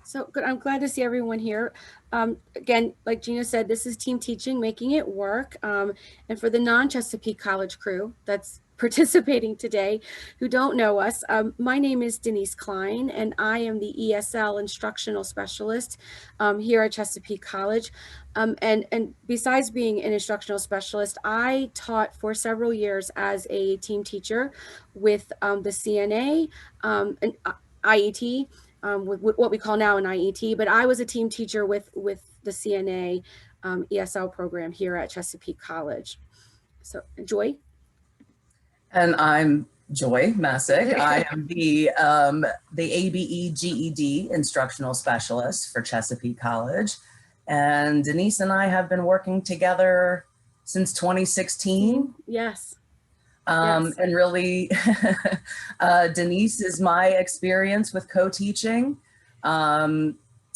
So good. I'm glad to see everyone here. Again, like Gina said, this is team teaching, making it work. And for the non-Chesapeake College crew that's participating today who don't know us, my name is Denise Kline, and I am the ESL instructional specialist here at Chesapeake College. And besides being an instructional specialist, I taught for several years as a team teacher with the CNA and IET, with what we call now an IET, but I was a team teacher with the CNA ESL program here at Chesapeake College. So Joy. And I'm Joy Messick. I am the ABE GED instructional specialist for Chesapeake College. And Denise and I have been working together since 2016. Yes. Yes. And really, Denise is my experience with co-teaching.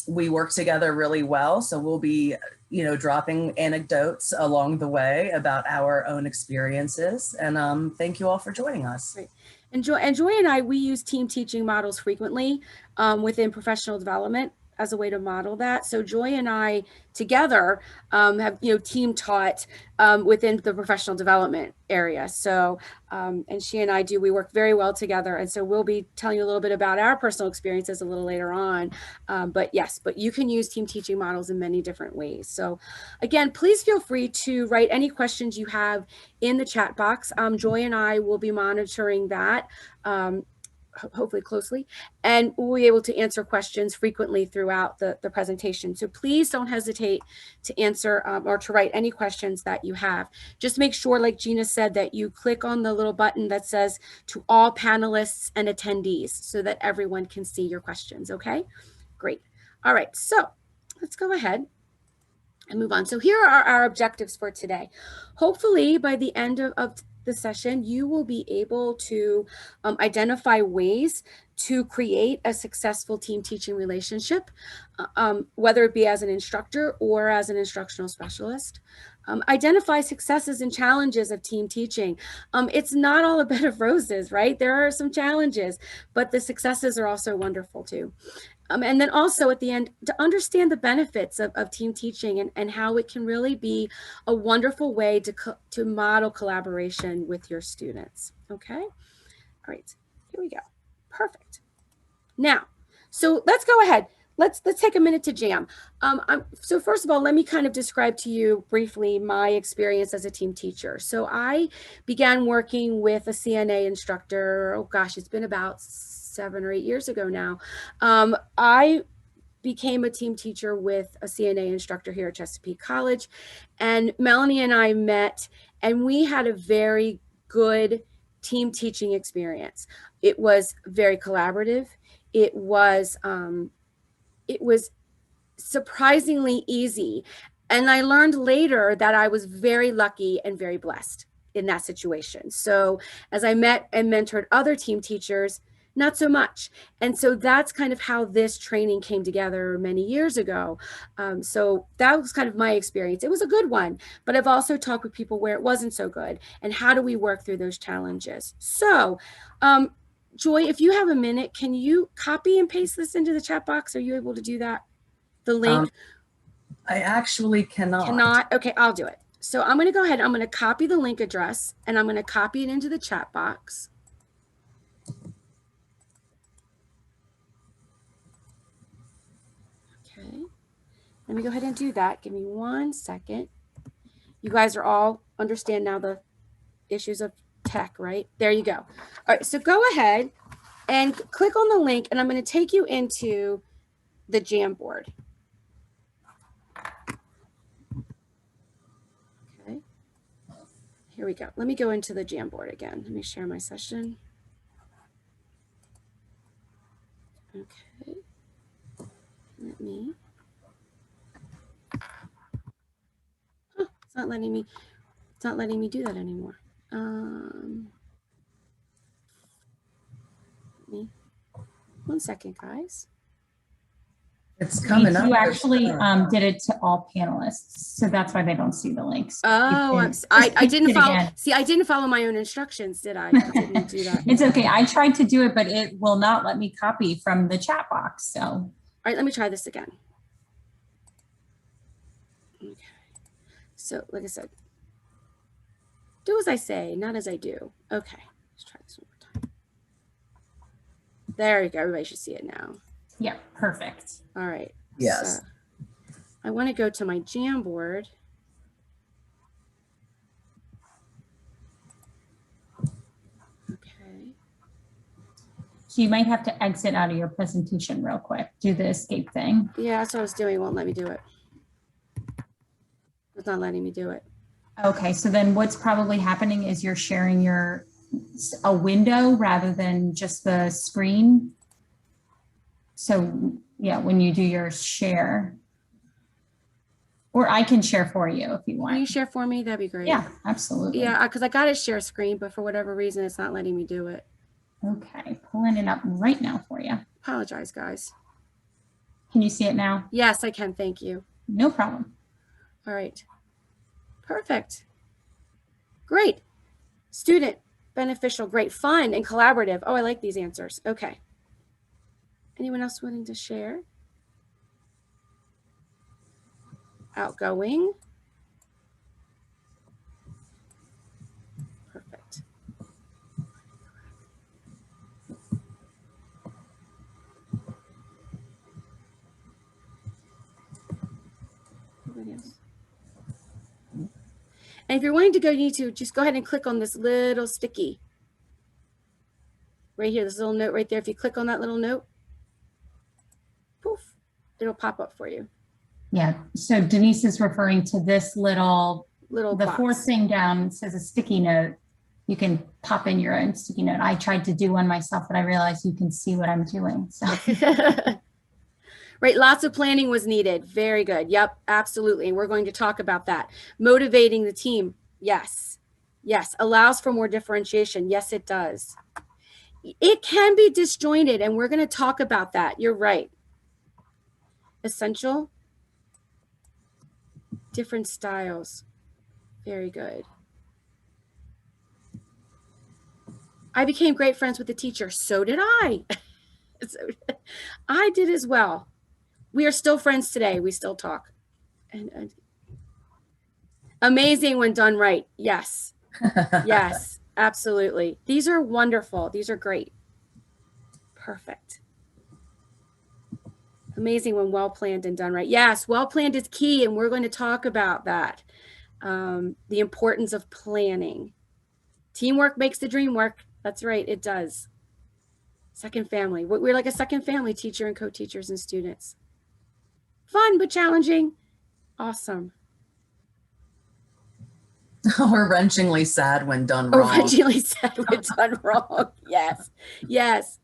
We work together really well. So we'll be, dropping anecdotes along the way about our own experiences. And thank you all for joining us. Right. And Joy and I, we use team teaching models frequently within professional development as a way to model that. So Joy and I together have team taught within the professional development area. So and she and I we work very well together. And so we'll be telling you a little bit about our personal experiences a little later on. But you can use team teaching models in many different ways. So again, please feel free to write any questions you have in the chat box. Joy and I will be monitoring that hopefully closely, and we'll be able to answer questions frequently throughout the presentation. So please don't hesitate to answer or to write any questions that you have. Just make sure, like Gina said, that you click on the little button that says to all panelists and attendees so that everyone can see your questions. Okay, great. All right, so let's go ahead and move on. So here are our objectives for today. Hopefully by the end of the session, you will be able to identify ways to create a successful team teaching relationship, whether it be as an instructor or as an instructional specialist. Identify successes and challenges of team teaching. It's not all a bed of roses, right? There are some challenges, but the successes are also wonderful too. And then also at the end, to understand the benefits of team teaching and how it can really be a wonderful way to model collaboration with your students. Okay, all right, here we go. Perfect. Now, so let's go ahead. Let's take a minute to jam. So first of all, let me kind of describe to you briefly my experience as a team teacher. So I began working with a CNA instructor, oh gosh, it's been about 7 or 8 years ago now. I became a team teacher with a CNA instructor here at Chesapeake College, and Melanie and I met, and we had a very good team teaching experience. It was very collaborative. It was surprisingly easy, and I learned later that I was very lucky and very blessed in that situation. So as I met and mentored other team teachers, not so much. And so that's kind of how this training came together many years ago. So that was kind of my experience. It was a good one, but I've also talked with people where it wasn't so good. And how do we work through those challenges? So Joy, if you have a minute, can you copy and paste this into the chat box? Are you able to do that? The link? I actually cannot. Cannot? Okay, I'll do it. So I'm going to go ahead. I'm going to copy the link address and I'm going to copy it into the chat box. Let me go ahead and do that. Give me 1 second. You guys are all understand now the issues of tech, right? There you go. All right, so go ahead and click on the link, and I'm going to take you into the Jamboard. Okay. Here we go. Let me go into the Jamboard again. Let me share my session. Okay. Let me. It's not letting me do that anymore. Me 1 second, guys. It's coming up. You actually did it to all panelists, so that's why they don't see the links. Oh, I didn't follow. Again. See, I didn't follow my own instructions, did I? I didn't do that. It's okay. I tried to do it, but it will not let me copy from the chat box. So right, let me try this again. Okay. So like I said, do as I say, not as I do. Okay, let's try this one more time. There you go. Everybody should see it now. Yeah, perfect. All right. Yes. So I want to go to my Jamboard. Okay. So you might have to exit out of your presentation real quick. Do the escape thing. Yeah, that's what I was doing. It won't let me do it. It's not letting me do it. Okay, so then what's probably happening is you're sharing a window rather than just the screen. So yeah, when you do your share, or I can share for you if you want. Can you share for me? That'd be great. Yeah, absolutely. Yeah, because I got to share screen, but for whatever reason, it's not letting me do it. Okay, pulling it up right now for you. Apologize, guys. Can you see it now? Yes, I can. Thank you. No problem. All right. Perfect. Great. Student, beneficial, great, fun, and collaborative. Oh, I like these answers. Okay. Anyone else willing to share? Outgoing. Perfect. Anybody else? And if you're wanting to go, you need to just go ahead and click on this little sticky right here, this little note right there. If you click on that little note, poof, it'll pop up for you. Yeah, so Denise is referring to this the box. fourth thing down says a sticky note. You can pop in your own sticky note. I tried to do one myself, but I realized you can see what I'm doing. So. Right, lots of planning was needed. Very good. Yep, absolutely. And we're going to talk about that. Motivating the team. Yes. Yes. Allows for more differentiation. Yes, it does. It can be disjointed, and we're going to talk about that. You're right. Essential. Different styles. Very good. I became great friends with the teacher. So did I. I did as well. We are still friends today. We still talk. And amazing when done right. Yes. Yes, absolutely. These are wonderful. These are great. Perfect. Amazing when well planned and done right. Yes, well planned is key, and we're going to talk about that. The importance of planning. Teamwork makes the dream work. That's right, it does. Second family. We're like a second family, teacher and co-teachers and students. Fun but challenging. Awesome. Or wrenchingly sad when done wrong. Or wrenchingly sad when done wrong. Yes. Yes.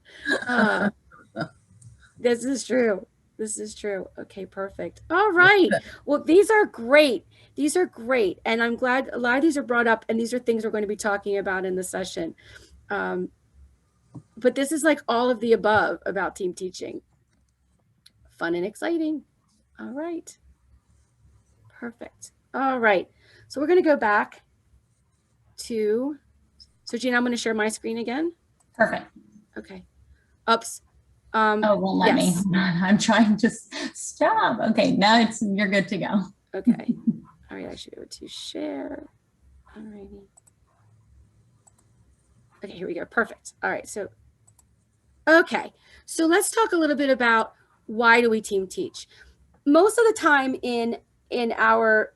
This is true. This is true. Okay, perfect. All right. Well, these are great. These are great. And I'm glad a lot of these are brought up, and these are things we're going to be talking about in the session. But this is like all of the above about team teaching. Fun and exciting. All right. Perfect. All right. So we're going to go back to, so Gina, I'm going to share my screen again. Perfect. Okay. Oops. Oh, it won't let me. I'm trying to stop. Okay, now you're good to go. Okay. All right, I should be able to share. All righty. Okay, here we go. Perfect. All right, so, okay. So let's talk a little bit about why do we team teach? Most of the time in our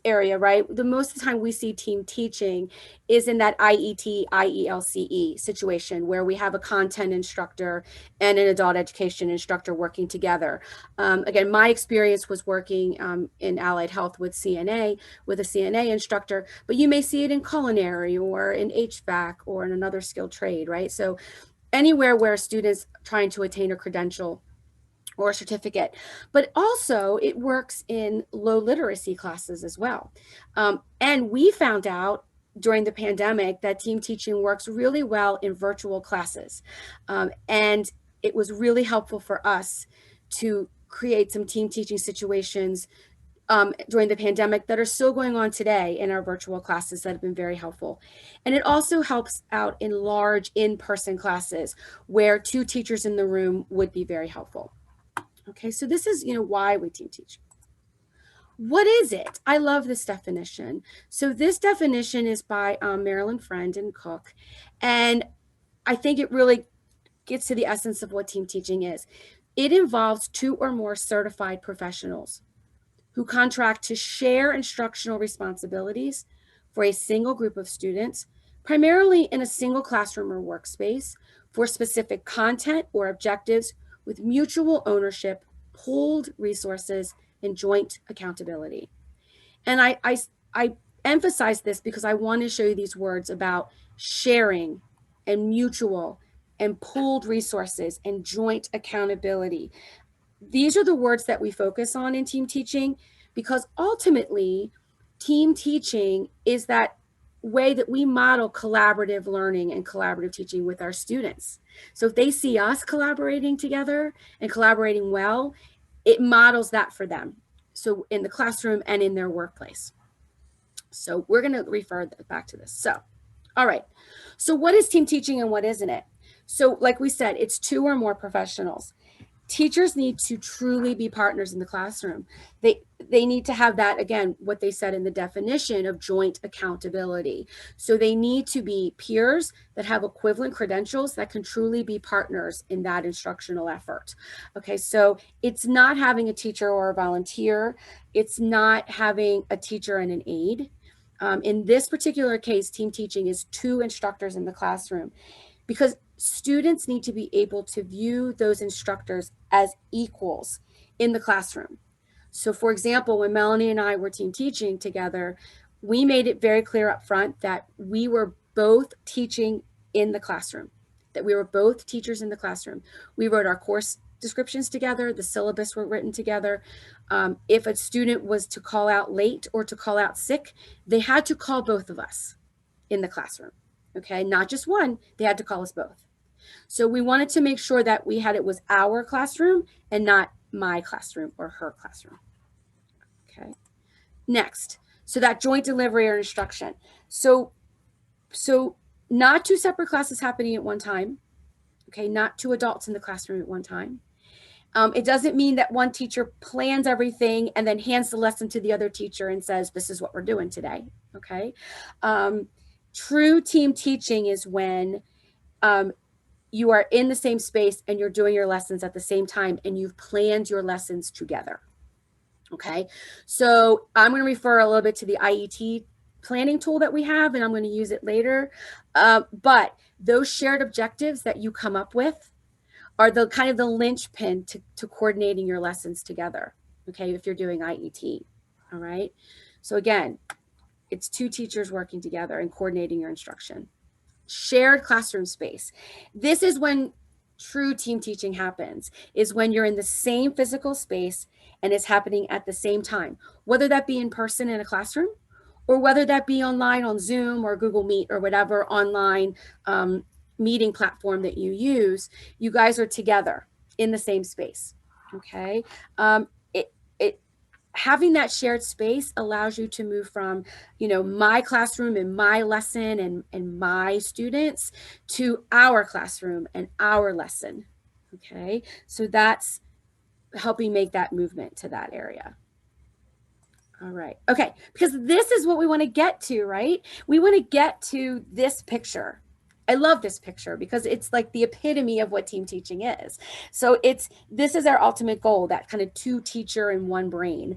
area, right? Most of the time we see team teaching is in that IET, IELCE situation where we have a content instructor and an adult education instructor working together. Again, my experience was working in allied health with a CNA instructor, but you may see it in culinary or in HVAC or in another skilled trade, right? So anywhere where students trying to attain a credential or a certificate, but also it works in low literacy classes as well. And we found out during the pandemic that team teaching works really well in virtual classes. And it was really helpful for us to create some team teaching situations during the pandemic that are still going on today in our virtual classes that have been very helpful. And it also helps out in large in-person classes where 2 teachers in the room would be very helpful. Okay, so this is, why we team teach. What is it? I love this definition. So this definition is by Marilyn Friend and Cook, and I think it really gets to the essence of what team teaching is. It involves 2 or more certified professionals who contract to share instructional responsibilities for a single group of students, primarily in a single classroom or workspace, for specific content or objectives with mutual ownership, pooled resources, and joint accountability. And I emphasize this because I want to show you these words about sharing and mutual and pooled resources and joint accountability. These are the words that we focus on in team teaching, because ultimately team teaching is that way that we model collaborative learning and collaborative teaching with our students. So if they see us collaborating together and collaborating well, it models that for them. So in the classroom and in their workplace. So we're going to refer back to this. So, all right. So what is team teaching and what isn't it? So like we said, it's 2 or more professionals. Teachers need to truly be partners in the classroom. They need to have that, again, what they said in the definition of joint accountability. So they need to be peers that have equivalent credentials that can truly be partners in that instructional effort. Okay, so it's not having a teacher or a volunteer. It's not having a teacher and an aide. In this particular case, team teaching is 2 instructors in the classroom, because students need to be able to view those instructors as equals in the classroom. So for example, when Melanie and I were team teaching together, we made it very clear up front that we were both teaching in the classroom, that we were both teachers in the classroom. We wrote our course descriptions together, the syllabus were written together. If a student was to call out late or to call out sick, they had to call both of us in the classroom. Okay, not just one, they had to call us both. So we wanted to make sure that it was our classroom and not my classroom or her classroom. Okay, next, so that joint delivery or instruction. So not 2 separate classes happening at one time. Okay, not 2 adults in the classroom at one time. It doesn't mean that one teacher plans everything and then hands the lesson to the other teacher and says, this is what we're doing today. Okay. True team teaching is when you are in the same space and you're doing your lessons at the same time and you've planned your lessons together. Okay, so I'm going to refer a little bit to the IET planning tool that we have, and I'm going to use it later. But those shared objectives that you come up with are the kind of the linchpin to coordinating your lessons together. Okay, if you're doing IET. All right, so again, it's 2 teachers working together and coordinating your instruction. Shared classroom space. This is when true team teaching happens, is when you're in the same physical space and it's happening at the same time, whether that be in person in a classroom or whether that be online on Zoom or Google Meet or whatever online meeting platform that you use. You guys are together in the same space. Okay. Having that shared space allows you to move from, my classroom and my lesson and my students to our classroom and our lesson. Okay, so that's helping make that movement to that area. All right, okay, because this is what we want to get to, right? We want to get to this picture. I love this picture because it's like the epitome of what team teaching is. So this is our ultimate goal, that kind of 2 teacher and 1 brain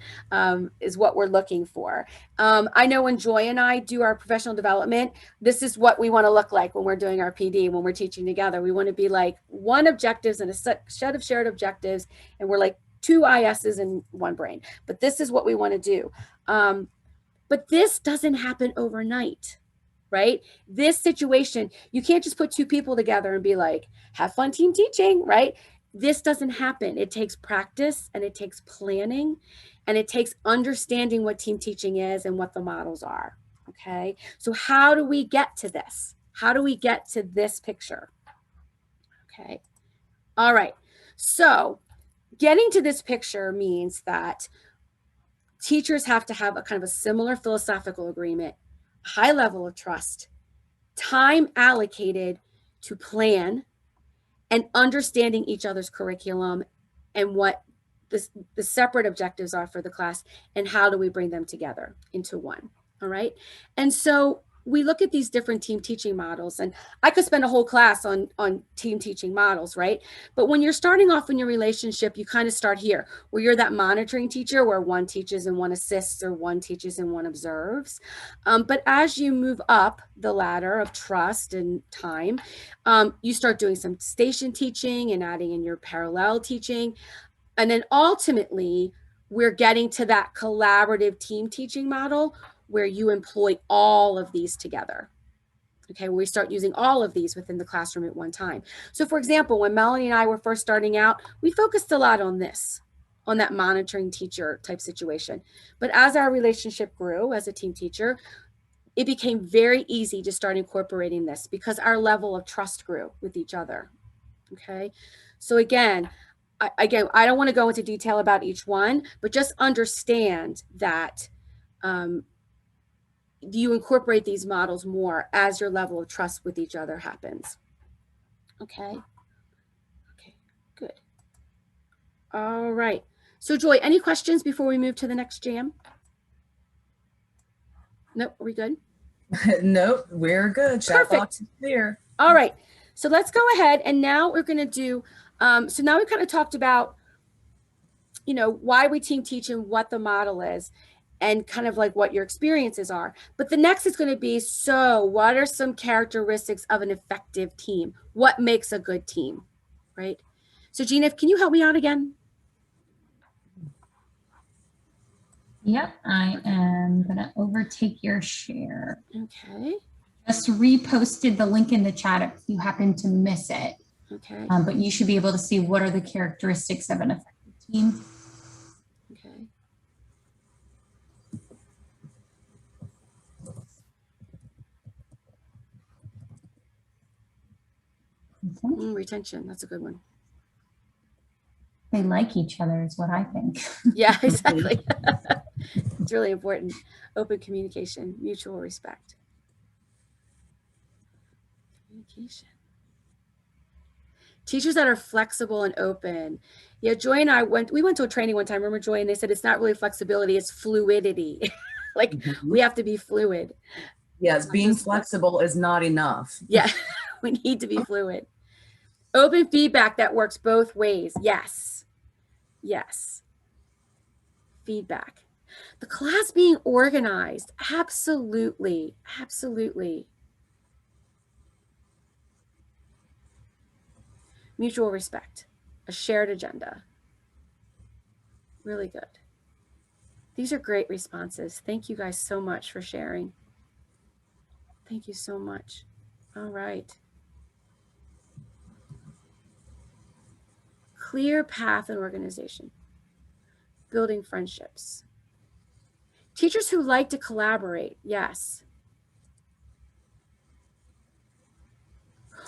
is what we're looking for. I know when Joy and I do our professional development, this is what we want to look like when we're doing our PD, when we're teaching together. We want to be like 1 objectives and a set of shared objectives, and we're like 2 ISs and 1 brain. But this is what we want to do. But this doesn't happen overnight. Right? This situation, you can't just put 2 people together and be like, have fun team teaching, right? This doesn't happen. It takes practice and it takes planning and it takes understanding what team teaching is and what the models are. Okay. So how do we get to this? How do we get to this picture? Okay. All right. So getting to this picture means that teachers have to have a kind of a similar philosophical agreement, high level of trust, time allocated to plan, and understanding each other's curriculum and what the separate objectives are for the class, and how do we bring them together into one. All right. And so we look at these different team teaching models, and I could spend a whole class on team teaching models, right? But when you're starting off in your relationship, you kind of start here, where you're that monitoring teacher, where one teaches and one assists, or one teaches and one observes. But as you move up the ladder of trust and time, you start doing some station teaching and adding in your parallel teaching. And then ultimately, we're getting to that collaborative team teaching model where you employ all of these together. Okay, we start using all of these within the classroom at one time. So for example, when Melanie and I were first starting out, we focused a lot on this, on that monitoring teacher type situation. But as our relationship grew as a team teacher, it became very easy to start incorporating this because our level of trust grew with each other. Okay, so again, I don't want to go into detail about each one, but just understand that you incorporate these models more as your level of trust with each other happens. Okay. Okay, good. All right. So Joy, any questions before we move to the next jam? Nope, are we good? Nope, we're good. Chat box is clear. All right. So let's go ahead, and now we're going to do, so now we kind of talked about, you know, why we team teach and what the model is, and kind of like what your experiences are. But the next is going to be, so what are some characteristics of an effective team? What makes a good team, right? So Gina, can you help me out again? Yep, I am going to overtake your share. Okay. Just reposted the link in the chat if you happen to miss it. Okay. But you should be able to see what are the characteristics of an effective team. Okay. Retention, that's a good one. They like each other is what I think. Yeah, exactly. It's really important. Open communication, mutual respect. Communication. Teachers that are flexible and open. Yeah, Joy and I went to a training one time, remember Joy, and they said it's not really flexibility, it's fluidity. Like we have to be fluid. Yes, being flexible is not enough. Yeah, we need to be fluid. Open feedback that works both ways. Yes. Yes. Feedback. The class being organized. Absolutely. Absolutely. Mutual respect. A shared agenda. Really good. These are great responses. Thank you guys so much for sharing. Thank you so much. All right. Clear path and organization. Building friendships. Teachers who like to collaborate. Yes.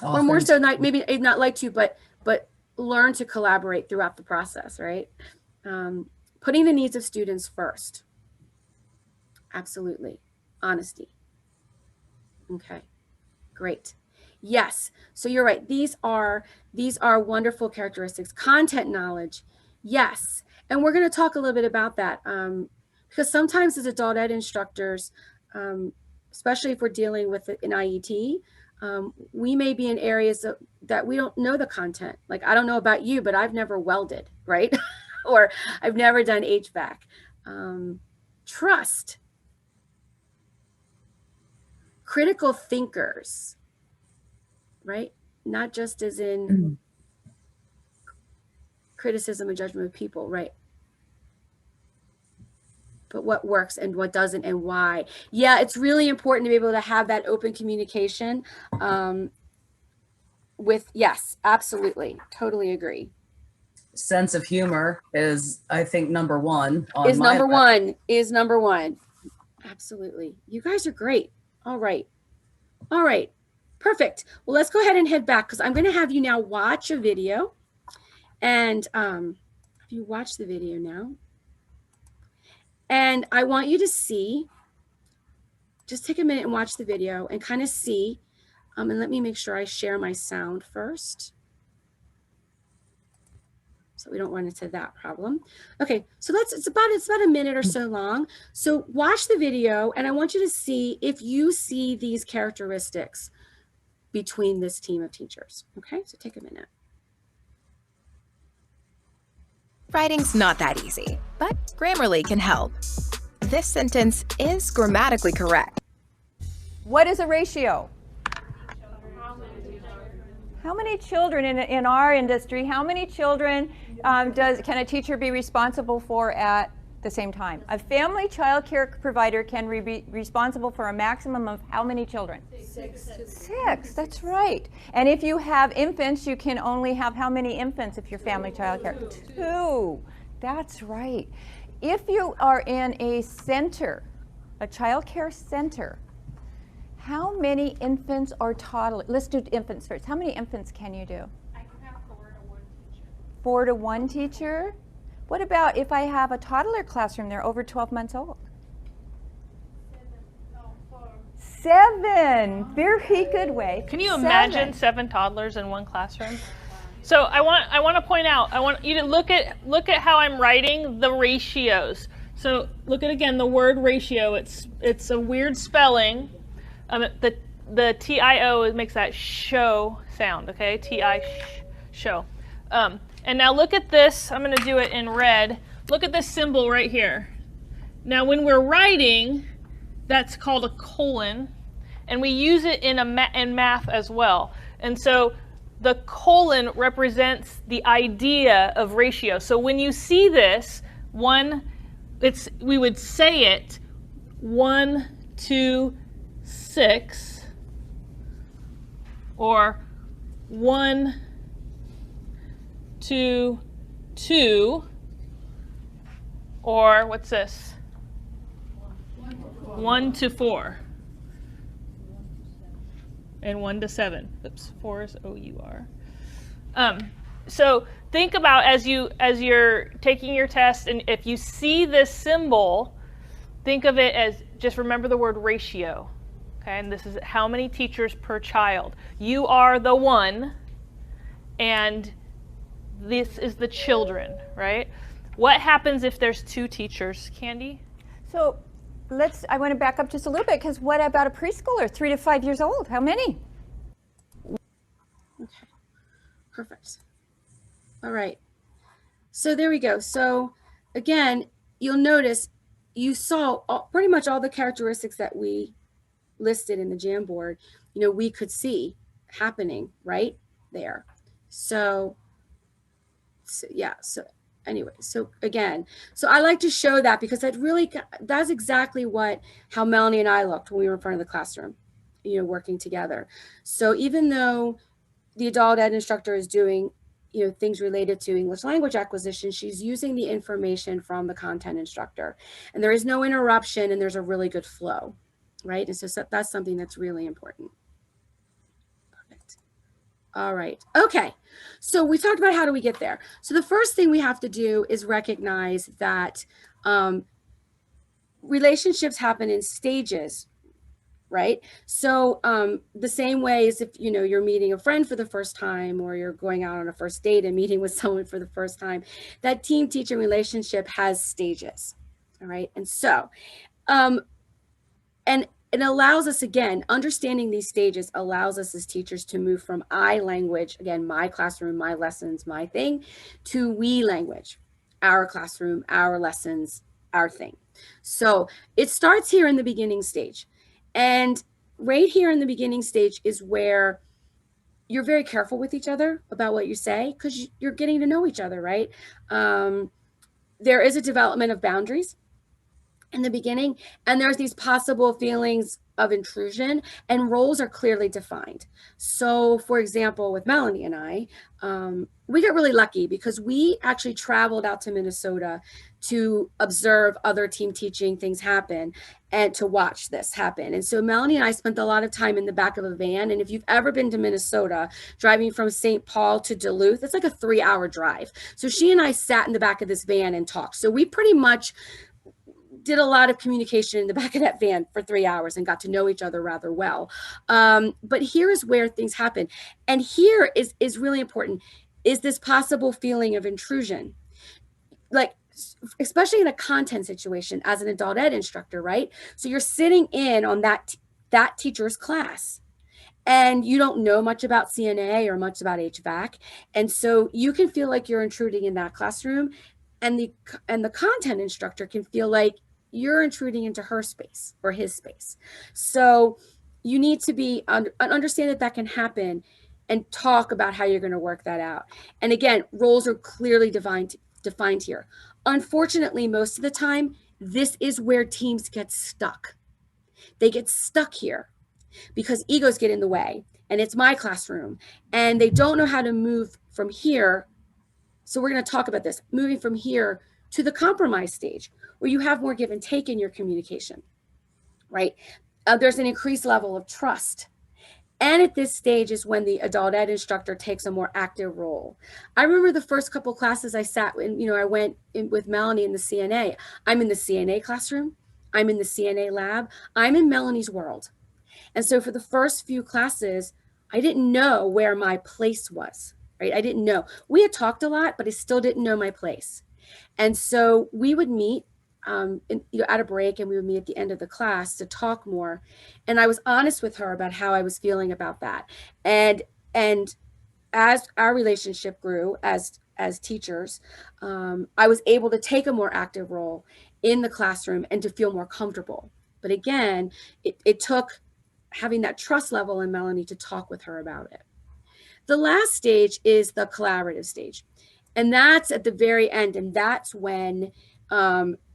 Or more so, not maybe not like to, but learn to collaborate throughout the process, right? Putting the needs of students first. Absolutely. Honesty. Okay, great. Yes, so you're right. These are wonderful characteristics. Content knowledge. Yes, and we're going to talk a little bit about that because sometimes as adult ed instructors, especially if we're dealing with an IET, we may be in areas that we don't know the content. Like, I don't know about you, but I've never welded, right? Or I've never done HVAC. Trust. Critical thinkers, right? Not just as in criticism and judgment of people, right? But what works and what doesn't and why. Yeah, it's really important to be able to have that open communication with, yes, absolutely. Totally agree. Sense of humor is, I think, number one. Is number one. Absolutely. You guys are great. All right. All right. Perfect. Well, let's go ahead and head back because I'm going to have you now watch a video. And have you watched the video now? And I want you to see, just take a minute and watch the video and kind of see. And let me make sure I share my sound first. so we don't run into that problem. Okay, so it's about a minute or so long. So watch the video, and I want you to see if you see these characteristics between this team of teachers. Okay, so take a minute. Writing's not that easy, but Grammarly can help. This sentence is grammatically correct. What is a ratio? How many children in our industry, how many children can a teacher be responsible for at the same time? A family child care provider can be responsible for a maximum of how many children? 6. 6, that's right. And if you have infants, you can only have how many infants if you're family child care? 2. That's right. If you are in a center, a child care center, how many infants or toddlers? Let's do infants first. How many infants can you do? I can have 4 to 1 teacher. 4 to 1 teacher? What about if I have a toddler classroom, they're over 12 months old? 7. Very good way. Can you imagine 7 toddlers in one classroom? So I want to point out, I want you to look at how I'm writing the ratios. So look at again the word ratio. It's a weird spelling. The TIO makes that show sound. Okay, show. And now look at this. I'm going to do it in red. Look at this symbol right here. Now when we're writing, that's called a colon, and we use it in math as well. And so the colon represents the idea of ratio. So when you see this, we would say it 1 to 6, or 1 to 2, or what's this? 1 to 4. And 1 to 7. Oops, 4 is OUR. So think about as you're taking your test, and if you see this symbol, think of it as, just remember the word ratio. Okay, and this is how many teachers per child. You are the one, and this is the children, right? What happens if there's 2 teachers, Candy? So I want to back up just a little bit, because what about a preschooler, 3 to 5 years old? How many? Okay, perfect. All right, so there we go. So again, you'll notice you saw pretty much all the characteristics that we listed in the Jamboard, we could see happening right there. So yeah, so anyway, so again, so I like to show that because that's exactly how Melanie and I looked when we were in front of the classroom, working together. So even though the adult ed instructor is doing, things related to English language acquisition, she's using the information from the content instructor, and there is no interruption, and there's a really good flow, right? And so that's something that's really important. Perfect. All right. Okay. So we talked about how do we get there. So the first thing we have to do is recognize that relationships happen in stages, right? So the same way as if, you're meeting a friend for the first time, or you're going out on a first date and meeting with someone for the first time, that team-teacher relationship has stages, all right? And so, and it allows us, again, understanding these stages allows us as teachers to move from I language, again, my classroom, my lessons, my thing, to we language, our classroom, our lessons, our thing. So it starts here in the beginning stage. And right here in the beginning stage is where you're very careful with each other about what you say, because you're getting to know each other, right? There is a development of boundaries in the beginning, and there's these possible feelings of intrusion, and roles are clearly defined. So for example, with Melanie and I, we got really lucky because we actually traveled out to Minnesota to observe other team teaching things happen and to watch this happen. And so Melanie and I spent a lot of time in the back of a van. And if you've ever been to Minnesota, driving from St. Paul to Duluth, it's like a 3-hour drive. So she and I sat in the back of this van and talked. So we pretty much did a lot of communication in the back of that van for 3 hours and got to know each other rather well. But here is where things happen. And here is really important. is this possible feeling of intrusion? Like, especially in a content situation as an adult ed instructor, right? So you're sitting in on that teacher's class, and you don't know much about CNA or much about HVAC. And so you can feel like you're intruding in that classroom, and the content instructor can feel like you're intruding into her space or his space. So you need to be understand that can happen, and talk about how you're going to work that out. And again, roles are clearly defined here. Unfortunately, most of the time, this is where teams get stuck. They get stuck here because egos get in the way, and it's my classroom, and they don't know how to move from here. So we're going to talk about this, moving from here to the compromise stage, where you have more give and take in your communication, right? There's an increased level of trust. And at this stage is when the adult ed instructor takes a more active role. I remember the first couple classes I sat in, I went in with Melanie in the CNA. I'm in the CNA classroom. I'm in the CNA lab. I'm in Melanie's world. And so for the first few classes, I didn't know where my place was, right? I didn't know. We had talked a lot, but I still didn't know my place. And so we would meet at a break, and we would meet at the end of the class to talk more. And I was honest with her about how I was feeling about that. And as our relationship grew as teachers, I was able to take a more active role in the classroom and to feel more comfortable. But again, it took having that trust level in Melanie to talk with her about it. The last stage is the collaborative stage. And that's at the very end. And that's when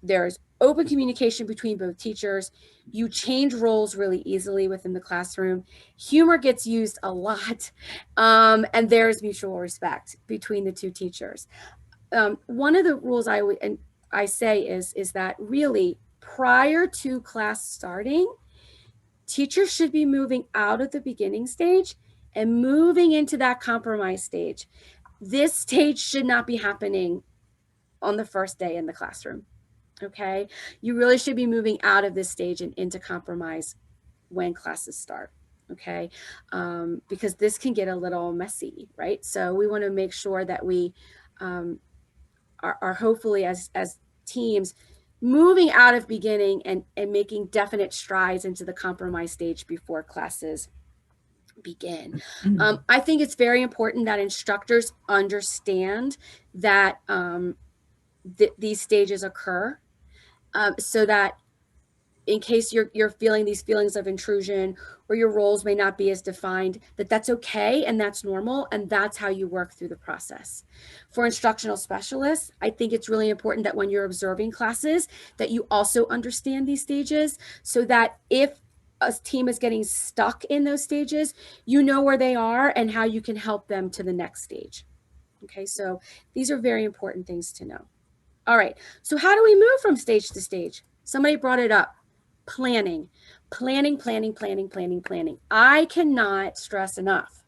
there's open communication between both teachers. You change roles really easily within the classroom. Humor gets used a lot. And there's mutual respect between the two teachers. One of the rules I say is that really prior to class starting, teachers should be moving out of the beginning stage and moving into that compromise stage. This stage should not be happening on the first day in the classroom, okay? You really should be moving out of this stage and into compromise when classes start, okay? Because this can get a little messy, right? So we wanna make sure that we are hopefully as teams moving out of beginning and making definite strides into the compromise stage before classes begin. I think it's very important that instructors understand that these stages occur, so that in case you're feeling these feelings of intrusion or your roles may not be as defined, that's okay and that's normal, and that's how you work through the process. For instructional specialists, I think it's really important that when you're observing classes that you also understand these stages, so that if a team is getting stuck in those stages, you know where they are and how you can help them to the next stage. Okay, so these are very important things to know. All right, so how do we move from stage to stage? Somebody brought it up. Planning. I cannot stress enough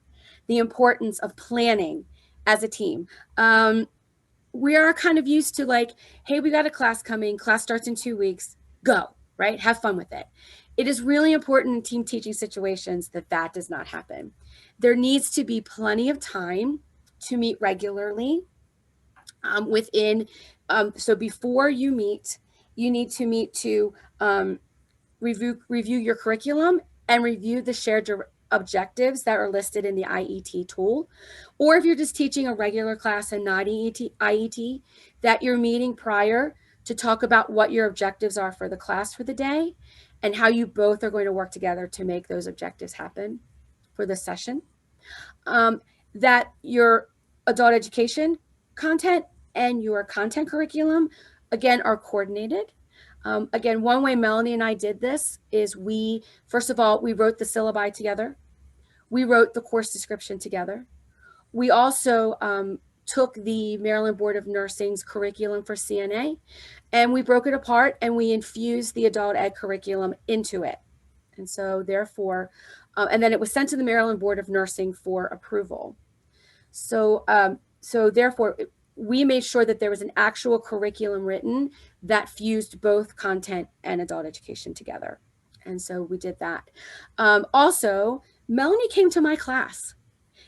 the importance of planning as a team. We are kind of used to like, hey, we got a class coming, class starts in 2 weeks, go, right? Have fun with it. It is really important in team teaching situations that does not happen. There needs to be plenty of time to meet regularly so before you meet, you need to meet to review your curriculum and review the shared objectives that are listed in the IET tool. Or if you're just teaching a regular class and not IET, that you're meeting prior to talk about what your objectives are for the class for the day and how you both are going to work together to make those objectives happen for the session. That your adult education content and your content curriculum, again, are coordinated. Again, one way Melanie and I did this is first of all, we wrote the syllabi together. We wrote the course description together. We also took the Maryland Board of Nursing's curriculum for CNA, and we broke it apart and we infused the adult ed curriculum into it. And so therefore, and then it was sent to the Maryland Board of Nursing for approval. So therefore, we made sure that there was an actual curriculum written that fused both content and adult education together. And so we did that. Also, Melanie came to my class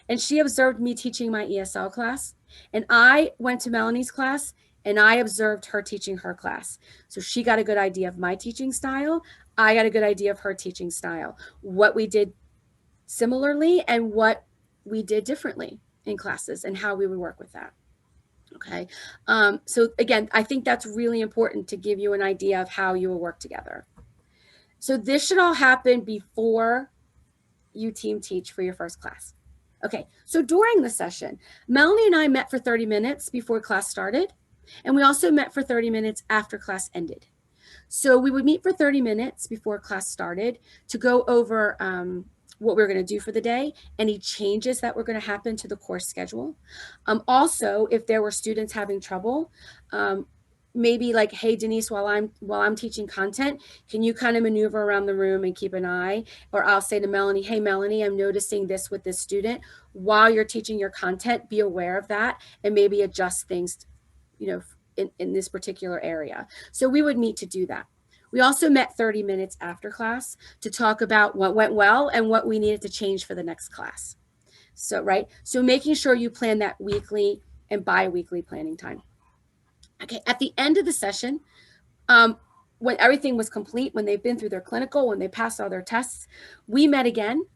and she observed me teaching my ESL class, and I went to Melanie's class and I observed her teaching her class. So she got a good idea of my teaching style. I got a good idea of her teaching style, what we did similarly and what we did differently in classes and how we would work with that. Okay. So again, I think that's really important to give you an idea of how you will work together. So this should all happen before you team teach for your first class. Okay, so during the session, Melanie and I met for 30 minutes before class started, and we also met for 30 minutes after class ended. So we would meet for 30 minutes before class started to go over what we're going to do for the day, any changes that were going to happen to the course schedule. Also, if there were students having trouble, maybe like, hey, Denise, while I'm teaching content, can you kind of maneuver around the room and keep an eye? Or I'll say to Melanie, hey, Melanie, I'm noticing this with this student. While you're teaching your content, be aware of that and maybe adjust things, you know, in this particular area. So we would meet to do that. We also met 30 minutes after class to talk about what went well and what we needed to change for the next class. So, right. So making sure you plan that weekly and bi-weekly planning time. Okay. At the end of the session, when everything was complete, when they've been through their clinical, when they passed all their tests, we met again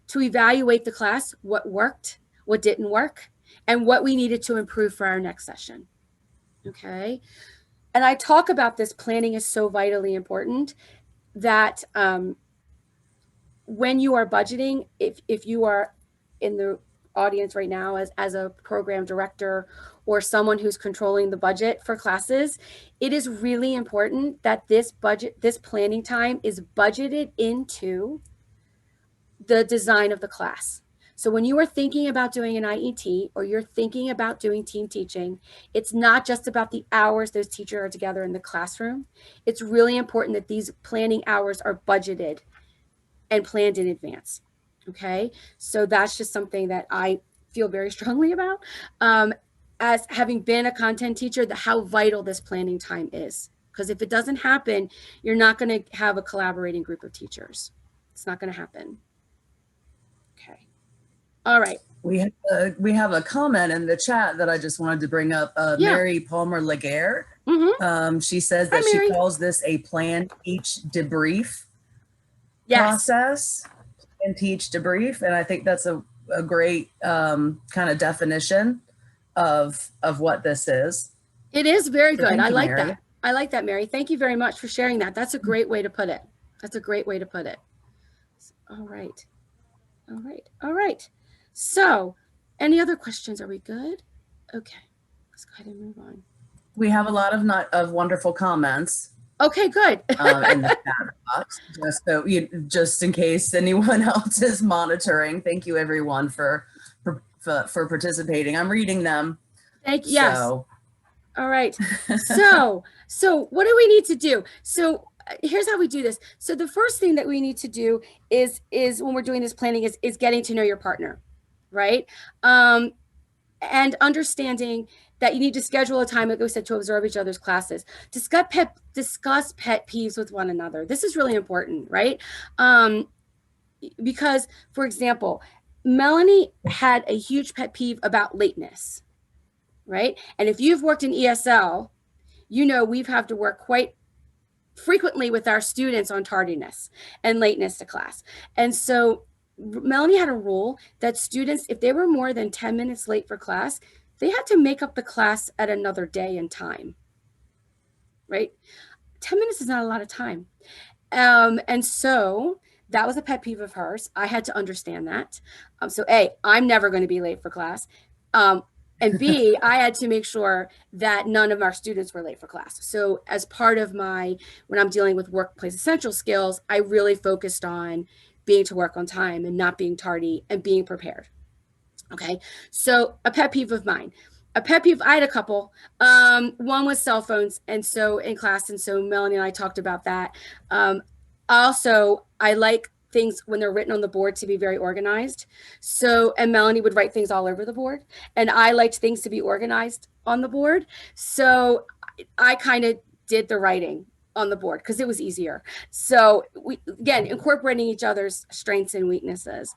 to evaluate the class, what worked, what didn't work, and what we needed to improve for our next session. Okay. And I talk about this, planning is so vitally important that when you are budgeting, if you are in the audience right now as a program director or someone who's controlling the budget for classes, it is really important that this planning time is budgeted into the design of the class. So when you are thinking about doing an IET or you're thinking about doing team teaching, it's not just about the hours those teachers are together in the classroom. It's really important that these planning hours are budgeted and planned in advance. Okay, so that's just something that I feel very strongly about as having been a content teacher, how vital this planning time is. Because if it doesn't happen, you're not going to have a collaborating group of teachers. It's not going to happen. Okay. All right. We have a comment in the chat that I just wanted to bring up. Mary Palmer Laguerre. She says that she calls this a plan, teach, debrief process. And teach, debrief, and I think that's a great kind of definition of what this is. It is very good. I like that. I like that, Mary. Thank you very much for sharing that. That's a great way to put it. That's a great way to put it. All right. All right. All right. So, any other questions? Are we good? Okay. Let's go ahead and move on. We have a lot of wonderful comments. Okay, good. In the chat box, just in case anyone else is monitoring. Thank you, everyone, for participating. I'm reading them. Thank you. Yes. All right. So what do we need to do? So here's how we do this. So the first thing that we need to do is when we're doing this planning is getting to know your partner, right? And understanding that you need to schedule a time, like we said, to observe each other's classes. Discuss pet peeves with one another. This is really important, right? Because, for example, Melanie had a huge pet peeve about lateness, right? And if you've worked in ESL, you know we've had to work quite frequently with our students on tardiness and lateness to class. And so Melanie had a rule that students, if they were more than 10 minutes late for class, they had to make up the class at another day and time, right? 10 minutes is not a lot of time. And so that was a pet peeve of hers. I had to understand that. So A, I'm never going to be late for class. And B, I had to make sure that none of our students were late for class. So as part of when I'm dealing with workplace essential skills, I really focused on being to work on time and not being tardy and being prepared. Okay, so a pet peeve of mine. A pet peeve, I had a couple. One was cell phones, and so in class, and so Melanie and I talked about that. Also, I like things when they're written on the board to be very organized. So, and Melanie would write things all over the board, and I liked things to be organized on the board. So I kind of did the writing on the board because it was easier. So we, again, incorporating each other's strengths and weaknesses.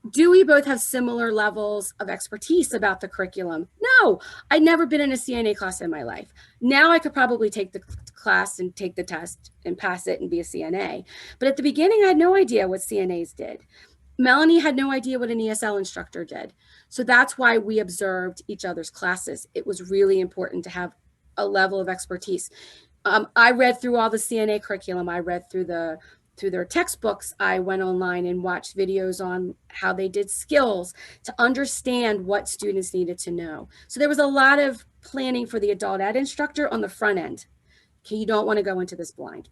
Do we both have similar levels of expertise about the curriculum? No, I'd never been in a CNA class in my life. Now I could probably take the class and take the test and pass it and be a CNA. But at the beginning, I had no idea what CNAs did. Melanie had no idea what an ESL instructor did. So that's why we observed each other's classes. It was really important to have a level of expertise. I read through all the CNA curriculum. I read through their textbooks. I went online and watched videos on how they did skills to understand what students needed to know. So there was a lot of planning for the adult ed instructor on the front end. Okay, you don't want to go into this blind.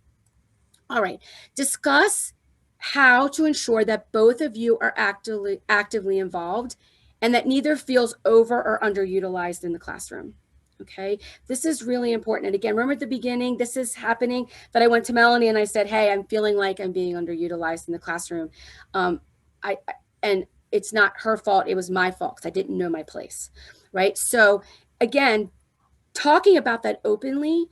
All right, discuss how to ensure that both of you are actively involved and that neither feels over or underutilized in the classroom. Okay, this is really important. And again, remember at the beginning, this is happening, that I went to Melanie and I said, hey, I'm feeling like I'm being underutilized in the classroom. And it's not her fault, it was my fault because I didn't know my place, right? So again, talking about that openly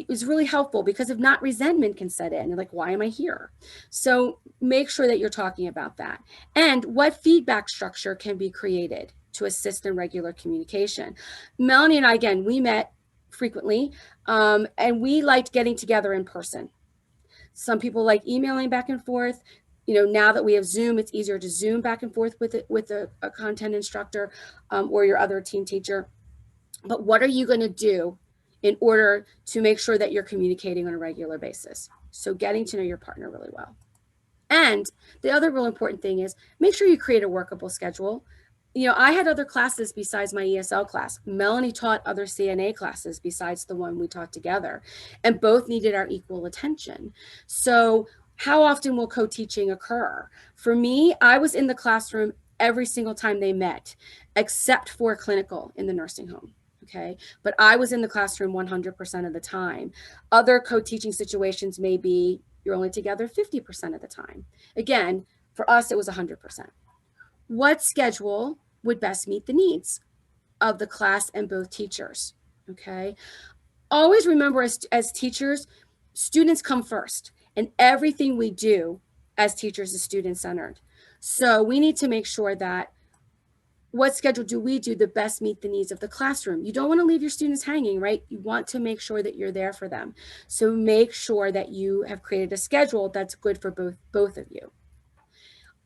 is really helpful, because if not, resentment can set in. You're like, why am I here? So make sure that you're talking about that. And what feedback structure can be created to assist in regular communication. Melanie and I, again, we met frequently, and we liked getting together in person. Some people like emailing back and forth. You know, now that we have Zoom, it's easier to Zoom back and forth with a content instructor or your other team teacher. But what are you going to do in order to make sure that you're communicating on a regular basis? So getting to know your partner really well. And the other real important thing is make sure you create a workable schedule. You know, I had other classes besides my ESL class. Melanie taught other CNA classes besides the one we taught together, and both needed our equal attention. So how often will co-teaching occur? For me, I was in the classroom every single time they met, except for clinical in the nursing home. Okay, but I was in the classroom 100% of the time. Other co-teaching situations may be you're only together 50% of the time. Again, for us, it was 100%. What schedule would best meet the needs of the class and both teachers? Okay, always remember, as teachers, students come first, and everything we do as teachers is student-centered. So we need to make sure that what schedule do we do to best meet the needs of the classroom? You don't want to leave your students hanging, right? You want to make sure that you're there for them. So make sure that you have created a schedule that's good for both of you.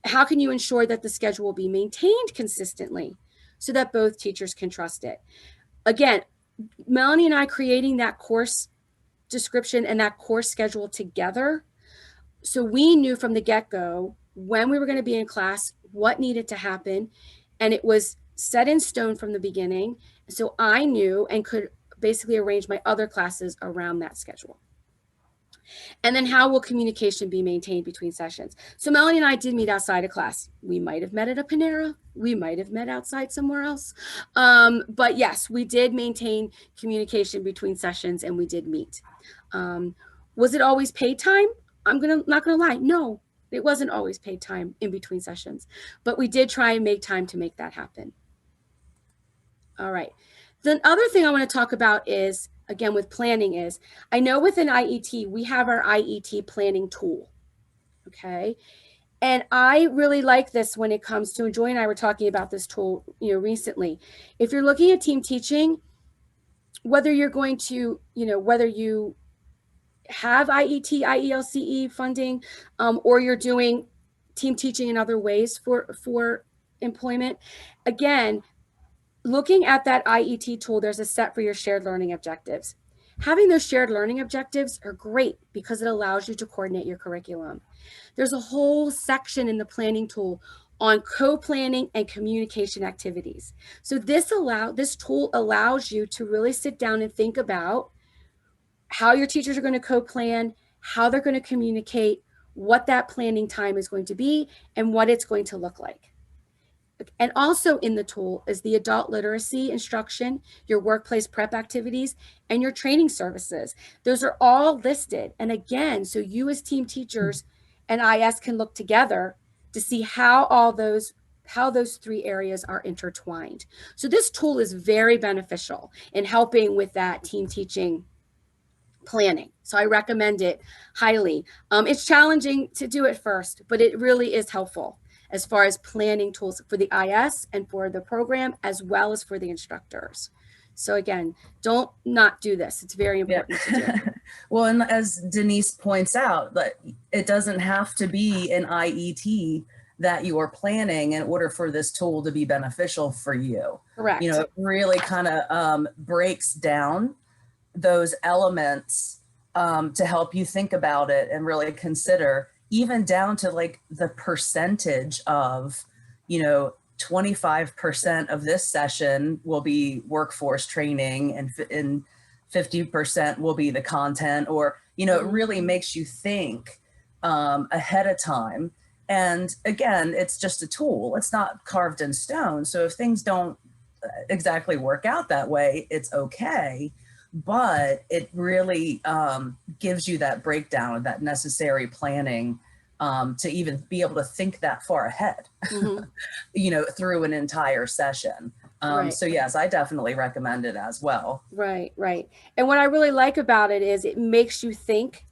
How can you ensure that the schedule will be maintained consistently so that both teachers can trust it? Again, Melanie and I creating that course description and that course schedule together. So we knew from the get-go when we were going to be in class, what needed to happen. And it was set in stone from the beginning. So I knew and could basically arrange my other classes around that schedule. And then how will communication be maintained between sessions? So Melanie and I did meet outside of class. We might have met at a Panera. We might have met outside somewhere else. But yes, we did maintain communication between sessions, and we did meet. Was it always paid time? Not gonna lie, no. It wasn't always paid time in between sessions, but we did try and make time to make that happen. All right. The other thing I want to talk about is, again, with planning is, I know within IET, we have our IET planning tool. Okay. And I really like this when it comes to, and Joy and I were talking about this tool, recently. If you're looking at team teaching, whether you're going to, whether you have IET, IELCE funding, or you're doing team teaching in other ways for employment. Again, looking at that IET tool, there's a set for your shared learning objectives. Having those shared learning objectives are great because it allows you to coordinate your curriculum. There's a whole section in the planning tool on co-planning and communication activities. So this tool allows you to really sit down and think about how your teachers are going to co-plan, how they're going to communicate, what that planning time is going to be, and what it's going to look like. And also in the tool is the adult literacy instruction, your workplace prep activities, and your training services. Those are all listed. And again, so you as team teachers and IS can look together to see how those 3 areas are intertwined. So this tool is very beneficial in helping with that team teaching planning. So I recommend it highly. It's challenging to do it first, but it really is helpful, as far as planning tools for the IS and for the program, as well as for the instructors. So again, don't not do this. It's very important to do. Well, and as Denise points out, that it doesn't have to be an IET that you are planning in order for this tool to be beneficial for you. Correct. You know, it really kind of breaks down those elements to help you think about it and really consider, even down to like the percentage of, you know, 25% of this session will be workforce training and 50% will be the content, or, you know, it really makes you think ahead of time. And again, it's just a tool. It's not carved in stone. So if things don't exactly work out that way, it's okay. But it really gives you that breakdown of that necessary planning to even be able to think that far ahead, you know, through an entire session. Right. So yes, I definitely recommend it as well. Right, right. And what I really like about it is it makes you think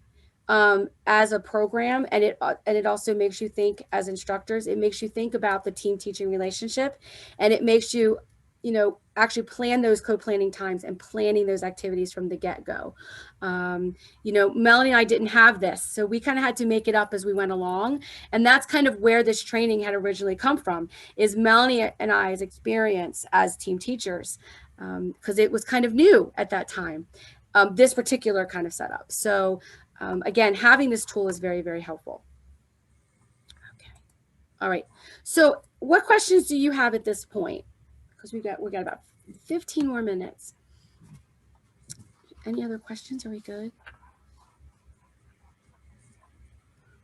as a program, and it also makes you think as instructors. It makes you think about the team teaching relationship, and it makes you, you know, actually plan those co-planning times and planning those activities from the get-go. You know, Melanie and I didn't have this, so we kind of had to make it up as we went along. And that's kind of where this training had originally come from, is Melanie and I's experience as team teachers, because it was kind of new at that time, this particular kind of setup. So again, having this tool is very, very helpful. Okay. All right. So what questions do you have at this point? Because we got about 15 more minutes. Any other questions? Are we good?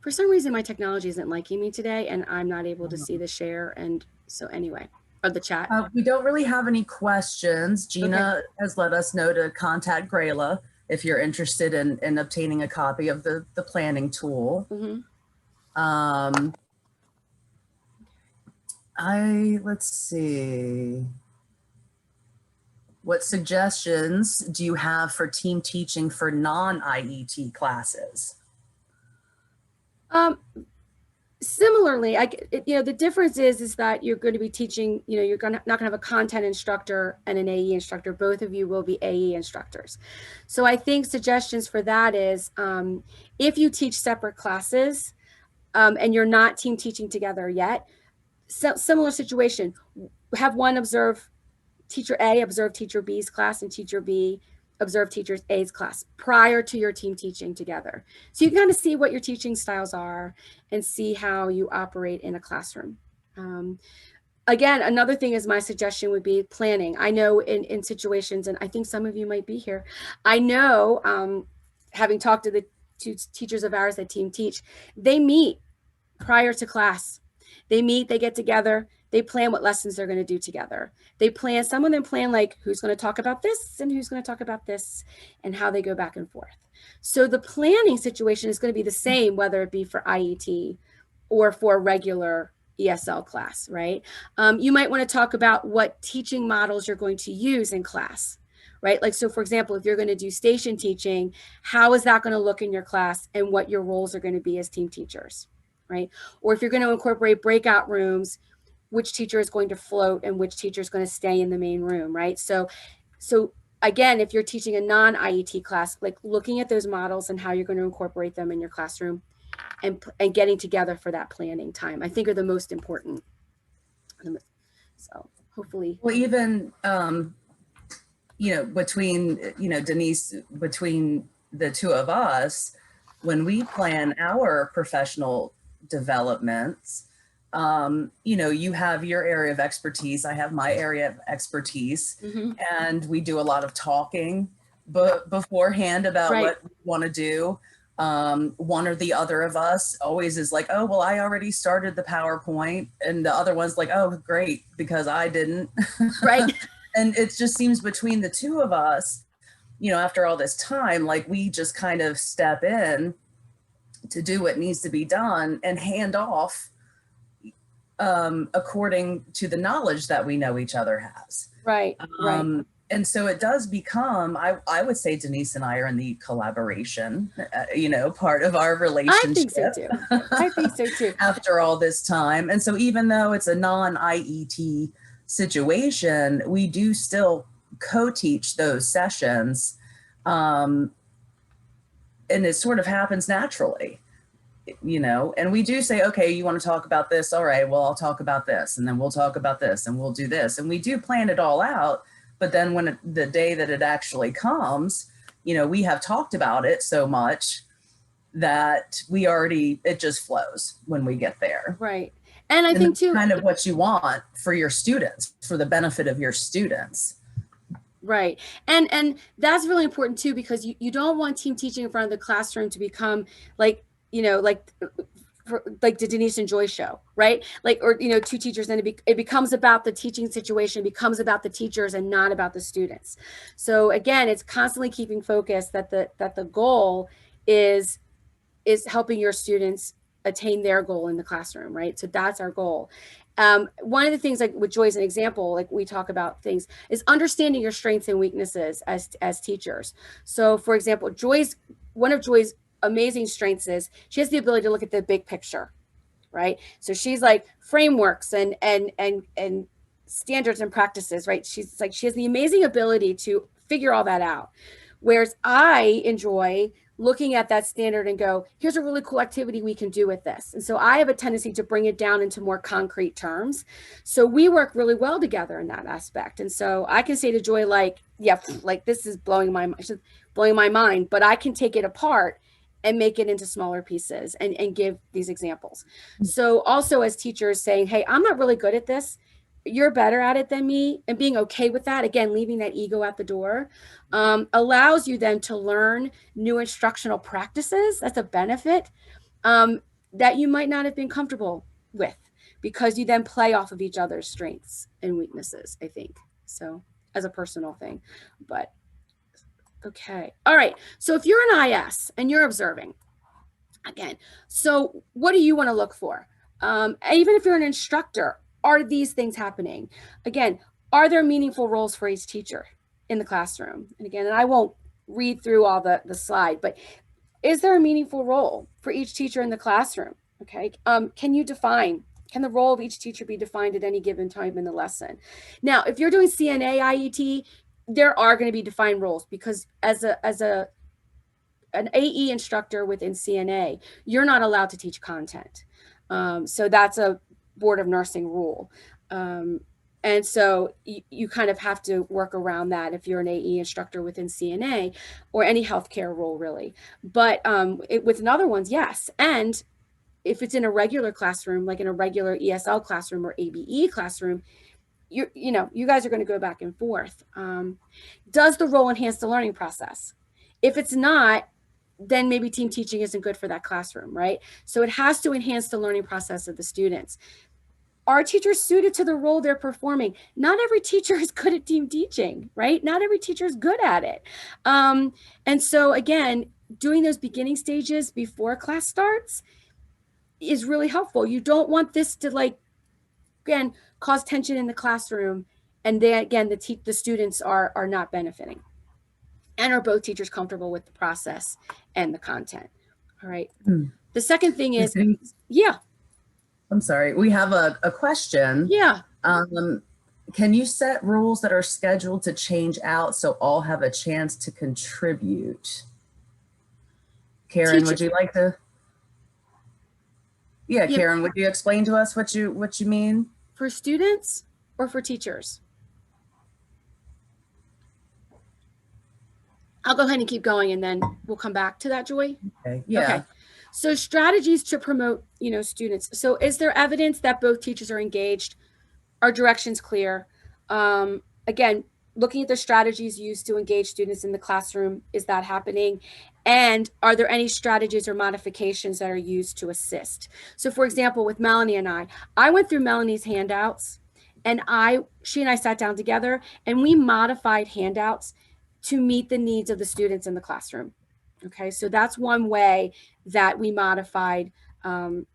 For some reason, my technology isn't liking me today, and I'm not able to see the share. And so anyway, or the chat. We don't really have any questions. Gina has let us know to contact Grayla if you're interested in obtaining a copy of the planning tool. Let's see. What suggestions do you have for team teaching for non-IET classes? Similarly, you know, the difference is that you're going to be teaching, you know, you're not going to have a content instructor and an AE instructor. Both of you will be AE instructors. So I think suggestions for that is if you teach separate classes and you're not team teaching together yet, similar situation, have one observe teacher A, observe teacher B's class, and teacher B observe teacher A's class prior to your team teaching together. So you kind of see what your teaching styles are and see how you operate in a classroom. Again, another thing is my suggestion would be planning. I know in situations, and I think some of you might be here, I know having talked to the two teachers of ours that team teach, they meet prior to class. They meet, they get together, they plan what lessons they're going to do together. They plan, some of them plan like who's going to talk about this and who's going to talk about this and how they go back and forth. So the planning situation is going to be the same, whether it be for IET or for a regular ESL class, right? You might want to talk about what teaching models you're going to use in class, right? Like, so for example, if you're going to do station teaching, how is that going to look in your class and what your roles are going to be as team teachers, right? Or if you're going to incorporate breakout rooms, which teacher is going to float and which teacher is going to stay in the main room, right? So again, if you're teaching a non-IET class, like looking at those models and how you're going to incorporate them in your classroom and getting together for that planning time, I think are the most important. So hopefully. Well, even, you know, between, you know, Denise, between the two of us, when we plan our professional developments, you know, you have your area of expertise, I have my area of expertise, and we do a lot of talking beforehand about what we want to do. One or the other of us always is like, oh, well, I already started the PowerPoint, and the other one's like, oh, great, because I didn't. Right. And it just seems between the two of us, you know, after all this time, like we just kind of step in to do what needs to be done and hand off according to the knowledge that we know each other has. Right. And so it does become, I would say Denise and I are in the collaboration, part of our relationship. I think so too. I think so too. After all this time. And so even though it's a non-IET situation, we do still co-teach those sessions. And it sort of happens naturally, and we do say, okay, you want to talk about this? All right, well, I'll talk about this, and then we'll talk about this, and we'll do this. And we do plan it all out. But then when the day that it actually comes, we have talked about it so much that it just flows when we get there. Right. And I think too, kind of what you want for your students, for the benefit of your students. Right. And that's really important too, because you don't want team teaching in front of the classroom to become like the Denise and Joy show, right? Or two teachers, and it becomes about the teaching situation, becomes about the teachers and not about the students. So again, it's constantly keeping focus that the goal is helping your students attain their goal in the classroom, right? So that's our goal. One of the things, like with Joy as an example, like we talk about things, is understanding your strengths and weaknesses as teachers. So for example, one of Joy's amazing strengths is she has the ability to look at the big picture, right? So she's like frameworks and standards and practices, right? She has the amazing ability to figure all that out. Whereas I enjoy looking at that standard and go, here's a really cool activity we can do with this. And so I have a tendency to bring it down into more concrete terms. So we work really well together in that aspect. And so I can say to Joy, this is blowing my mind, but I can take it apart and make it into smaller pieces and give these examples. So also as teachers saying, hey, I'm not really good at this, you're better at it than me, and being okay with that, again, leaving that ego at the door, allows you then to learn new instructional practices. That's a benefit that you might not have been comfortable with, because you then play off of each other's strengths and weaknesses, I think. So as a personal thing, but okay. All right. So if you're an IS and you're observing, again, so what do you want to look for? Even if you're an instructor, are these things happening? Again, are there meaningful roles for each teacher in the classroom? And again, and I won't read through all the slide, but is there a meaningful role for each teacher in the classroom? Okay. Can the role of each teacher be defined at any given time in the lesson? Now, if you're doing CNA IET, there are going to be defined roles, because as an AE instructor within CNA, you're not allowed to teach content. So that's a Board of Nursing rule. And so you kind of have to work around that if you're an AE instructor within CNA or any healthcare role, really. But with other ones, yes. And if it's in a regular classroom, like in a regular ESL classroom or ABE classroom, you guys are going to go back and forth. Does the role enhance the learning process? If it's not, then maybe team teaching isn't good for that classroom, right? So it has to enhance the learning process of the students. Are teachers suited to the role they're performing? Not every teacher is good at team teaching, right? Not every teacher is good at it. And so again, doing those beginning stages before class starts is really helpful. You don't want this to again, cause tension in the classroom. And then again, the students are not benefiting. And are both teachers comfortable with the process and the content? All right. The second thing is, yeah. I'm sorry. We have a question. Yeah. Can you set rules that are scheduled to change out so all have a chance to contribute? Karen, would you like to? Yeah, Karen, would you explain to us what you mean? For students or for teachers? I'll go ahead and keep going, and then we'll come back to that, Joy. Okay. Yeah. Okay. So strategies to promote, students. So is there evidence that both teachers are engaged? Are directions clear? Again, looking at the strategies used to engage students in the classroom, is that happening? And are there any strategies or modifications that are used to assist? So for example, with Melanie and I went through Melanie's handouts, and she and I sat down together and we modified handouts to meet the needs of the students in the classroom. Okay, so that's one way that we modified, the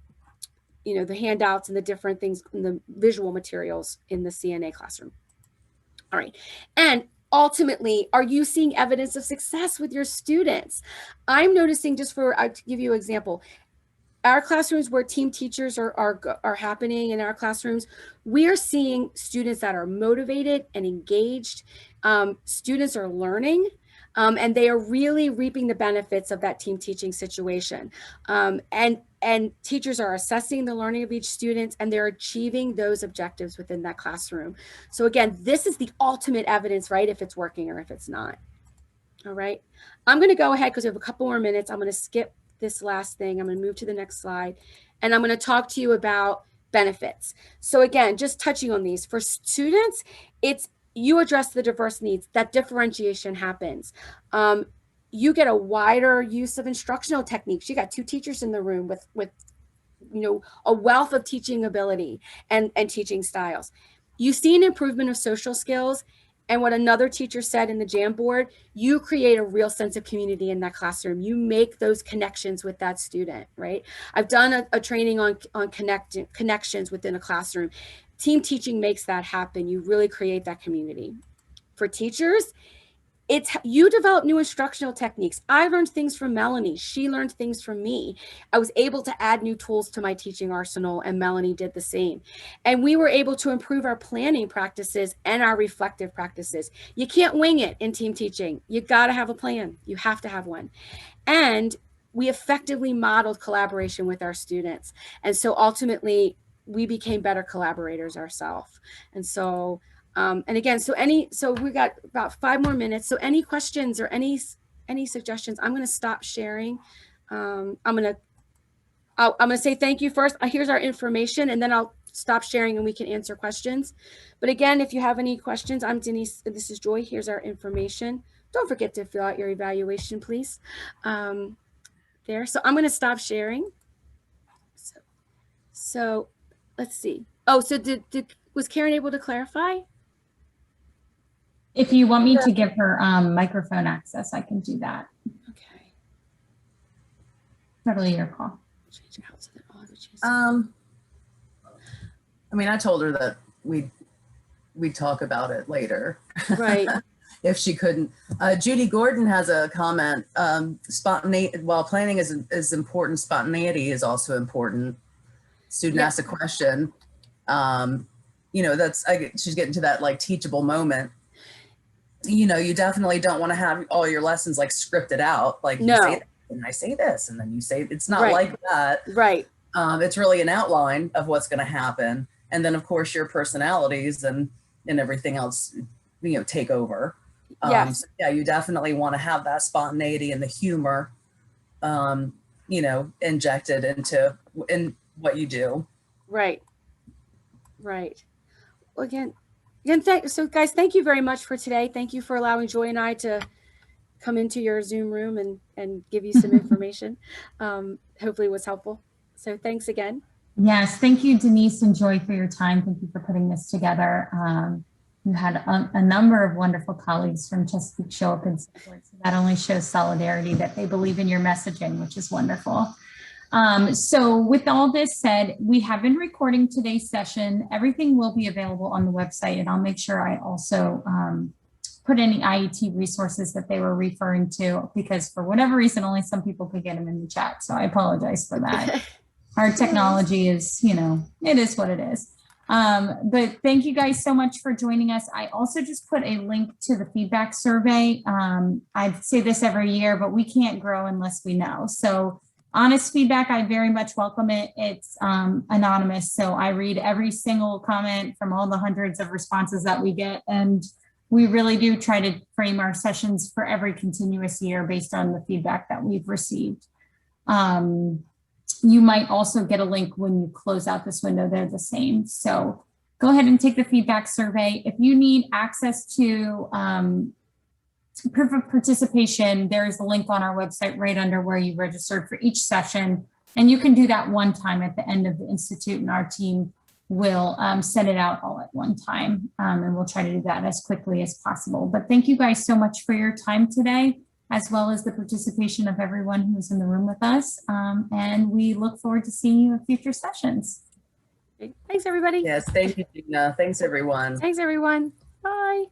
handouts and the different things in the visual materials in the CNA classroom. All right, and ultimately, are you seeing evidence of success with your students? I'm noticing, just for, to give you an example, our classrooms where team teachers are happening in our classrooms, we are seeing students that are motivated and engaged. Students are learning, and they are really reaping the benefits of that team teaching situation. And teachers are assessing the learning of each student, and they're achieving those objectives within that classroom. So again, this is the ultimate evidence, right? If it's working or if it's not. All right. I'm going to go ahead because we have a couple more minutes. I'm going to skip this last thing. I'm going to move to the next slide, and I'm going to talk to you about benefits. So again, just touching on these, for students, it's you address the diverse needs, that differentiation happens. You get a wider use of instructional techniques. You got 2 teachers in the room with a wealth of teaching ability and teaching styles. You see an improvement of social skills. And what another teacher said in the Jamboard, you create a real sense of community in that classroom. You make those connections with that student, right? I've done a training on connections within a classroom. Team teaching makes that happen. You really create that community. For teachers, you develop new instructional techniques. I learned things from Melanie. She learned things from me. I was able to add new tools to my teaching arsenal, and Melanie did the same. And we were able to improve our planning practices and our reflective practices. You can't wing it in team teaching. You got to have a plan. You have to have one. And we effectively modeled collaboration with our students. And so ultimately, we became better collaborators ourselves. And so and again, so we got about 5 more minutes. So any questions or any suggestions? I'm going to stop sharing. I'm going to say thank you first. Here's our information, and then I'll stop sharing and we can answer questions. But again, if you have any questions, I'm Denise. This is Joy. Here's our information. Don't forget to fill out your evaluation, please. There. So I'm going to stop sharing. So let's see. Oh, so was Karen able to clarify? If you want me to give her microphone access, I can do that. Okay. Totally your call. I mean, I told her that we'd talk about it later. Right. If she couldn't. Judy Gordon has a comment. Spontaneity, while planning is important, spontaneity is also important. Student asks a question. She's getting to that like teachable moment. You definitely don't want to have all your lessons like scripted out. Like you say that, and I say this, and then you say, it's not like that. Right. It's really an outline of what's going to happen. And then of course your personalities and everything else, take over. Yes. So yeah, you definitely want to have that spontaneity and the humor, injected in what you do. Right. Right. Well, again, so guys, thank you very much for today. Thank you for allowing Joy and I to come into your Zoom room and give you some information. Hopefully it was helpful. So thanks again. Yes, thank you, Denise and Joy, for your time. Thank you for putting this together. You had a number of wonderful colleagues from Chesapeake show up and support. So that only shows solidarity, that they believe in your messaging, which is wonderful. So with all this said, we have been recording today's session. Everything will be available on the website, and I'll make sure I also put any IET resources that they were referring to, because for whatever reason, only some people could get them in the chat. So I apologize for that. Our technology is, it is what it is. But thank you guys so much for joining us. I also just put a link to the feedback survey. I say this every year, but we can't grow unless we know. So honest feedback, I very much welcome it. It's anonymous, so I read every single comment from all the hundreds of responses that we get, and we really do try to frame our sessions for every continuous year based on the feedback that we've received. You might also get a link when you close out this window. They're the same. So go ahead and take the feedback survey. If you need access to proof of participation, there is a link on our website right under where you registered for each session. And you can do that one time at the end of the Institute, and our team will send it out all at one time. And we'll try to do that as quickly as possible. But thank you guys so much for your time today, as well as the participation of everyone who's in the room with us. And we look forward to seeing you in future sessions. Thanks, everybody. Yes, thank you, Gina. Thanks, everyone. Thanks, everyone. Bye.